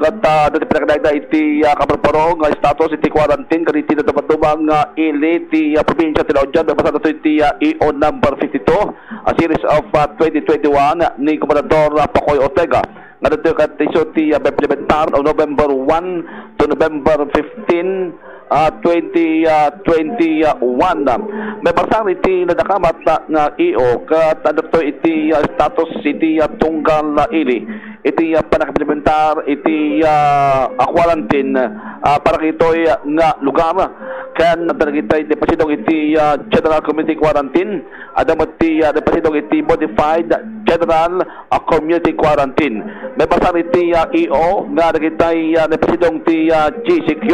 kat dati pinakadagda iti kaparparong status iti quarantine kaniti na dapat-dumang ili ti probinsya ti Laudyan. May basa na iti EO number 52 a series of 2021 ni Gobernador Pocoy Ortega. Nga dito kat iso ti implementar o November 1 to November 15 2021. May basang iti nadakamat nga EO kat adto iti status iti tunggal ili iti panakamplementar iti quarantine para kitoy nga lugar kan nadagitay depasidong iti general community quarantine adam iti depasidong iti modified general community quarantine. May basang iti EO nga dagitay depasidong iti GCQ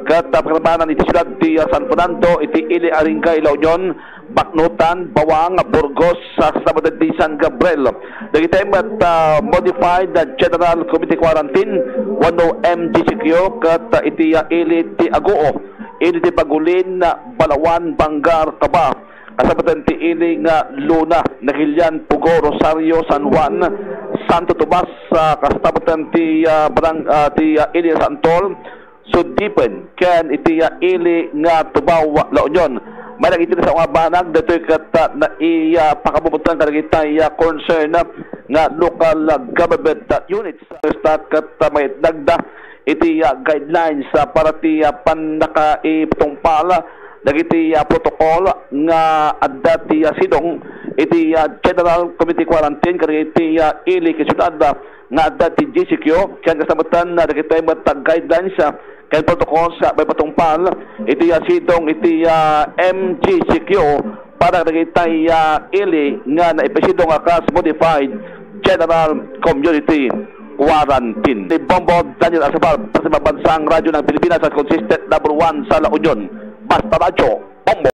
kat pagkamanan iti siyudad ti San Fernando iti ili Aringay La Union, Baknutan, Bawang, Burgos, kasama di San Gabriel. Dagitay mat modified general community quarantine wano MGCQ kat iti ili ti Agoo, ili ti Pagulin, Balawan, Bangar, Taba. Kasama ti ili nga Luna, Nagilian, Pugo, Rosario, San Juan, Santo Tomas, kasama ti ti ili Santol, Sudipen ken iti ili nga Tubaw La Union. May nagiti sa mga banag dito kat na pakabubutan kanagitay concern nga local government units kat may dagda iti guidelines para ti panakaiptungpal dagiti protocol nga adda ti sidong iti general community quarantine kanagiti ili kisyudad nga adda ti GCQ ken kasamatan dagiti guidelines kaya protocol sa may patungpal iti sidong iti MGCQ para nagitay ili nga naipasidong akas modified general community quarantine. Ni Bombo Daniel Asapal sa Bansang Radyo ng Pilipinas at consistent number 1 sa La Union. Basta Radyo, Bombo.